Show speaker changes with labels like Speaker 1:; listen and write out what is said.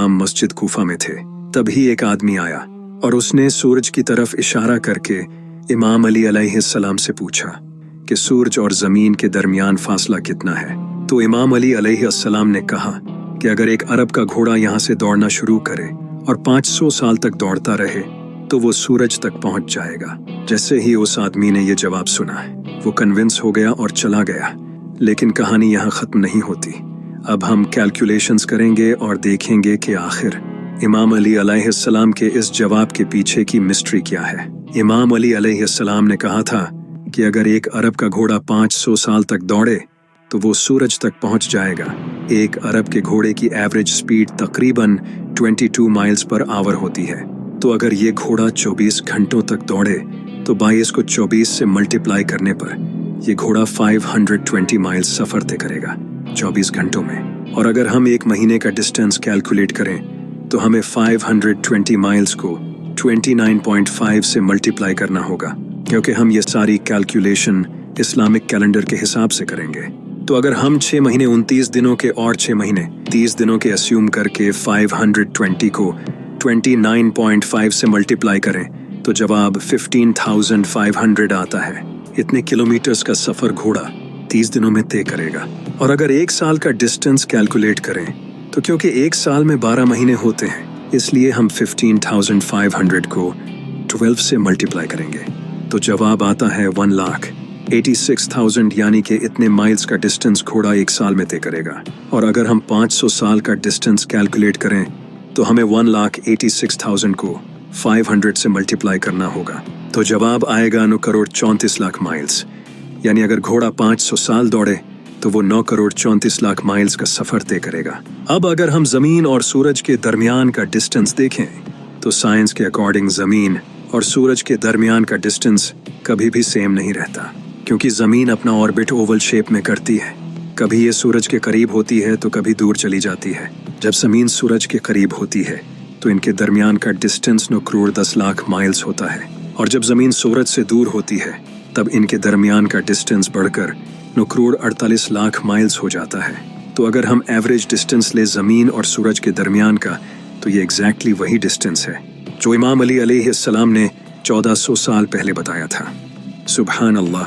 Speaker 1: अलैहिस्सलाम मस्जिद कूफा में थे। तभी एक आदमी आया और उसने सूरज की तरफ इशारा करके इमाम अली अलैहिस्सलाम से पूछा कि सूरज और ज़मीन के दरमियान फासला कितना है। तो इमाम अली अलैहिस्सलाम ने कहा कि अगर एक अरब का घोड़ा यहाँ से दौड़ना शुरू करे और 500 साल तक दौड़ता रहे तो वो सूरज तक पहुंच जाएगा। जैसे ही उस आदमी ने ये जवाब सुना वो कन्विंस हो गया और चला गया। लेकिन कहानी यहाँ ख़त्म नहीं होती। अब हम कैलकुलेशंस करेंगे और देखेंगे कि आखिर इमाम अली अलैहिस्सलाम के इस जवाब के पीछे की मिस्ट्री क्या है। इमाम अली अलैहिस्सलाम ने कहा था कि अगर एक अरब का घोड़ा 500 साल तक दौड़े तो वो सूरज तक पहुंच जाएगा। एक अरब के घोड़े की एवरेज स्पीड तकरीबन 22 माइल्स पर आवर होती है। तो अगर ये घोड़ा 24 घंटों तक दौड़े तो 22 को 24 से मल्टीप्लाई करने पर ये घोड़ा 520 माइल्स सफ़र तय करेगा 24 घंटों में। और अगर हम एक महीने का डिस्टेंस कैलकुलेट करें तो हमें 520 माइल्स को 29.5 से मल्टीप्लाई करना होगा, क्योंकि हम ये सारी कैलकुलेशन इस्लामिक कैलेंडर के हिसाब से करेंगे। तो अगर हम 6 महीने 29 दिनों के और 6 महीने 30 दिनों के अस्यूम करके 520 को 29.5 से मल्टीप्लाई करें तो जवाब 15,500 आता है। इतने किलोमीटर्स का सफ़र घोड़ा 30 दिनों में तय करेगा। और अगर एक साल का डिस्टेंस कैलकुलेट करें तो क्योंकि एक साल में 12 महीने होते हैं इसलिए हम 15,500 को 12 से मल्टीप्लाई करेंगे तो जवाब आता है 1,86,000, यानी कि इतने माइल्स का डिस्टेंस घोड़ा एक साल में तय करेगा। और अगर हम 500 साल का डिस्टेंस कैलकुलेट करें तो हमें 1,86,000 को 500 से मल्टीप्लाई करना होगा तो जवाब आएगा 9,34,00,000 माइल्स। यानी अगर घोड़ा 500 साल दौड़े तो वो 9,34,00,000 माइल्स का सफ़र तय करेगा। अब अगर हम ज़मीन और सूरज के दरमियान का डिस्टेंस देखें तो साइंस के अकॉर्डिंग ज़मीन और सूरज के दरमियान का डिस्टेंस कभी भी सेम नहीं रहता, क्योंकि ज़मीन अपना ऑर्बिट ओवल शेप में करती है। कभी ये सूरज के करीब होती है तो कभी दूर चली जाती है। जब ज़मीन सूरज के करीब होती है तो इनके दरमियान का डिस्टेंस 9,10,00,000 माइल्स होता है, और जब ज़मीन सूरज से दूर होती है तब इनके दरमियान का डिस्टेंस बढ़कर 9,48,00,000 माइल्स हो जाता है। तो अगर हम एवरेज डिस्टेंस ले ज़मीन और सूरज के दरमियान का तो ये एग्जैक्टली वही डिस्टेंस है जो इमाम अली अलैहिस्सलाम ने 1400 साल पहले बताया था। सुभान अल्लाह।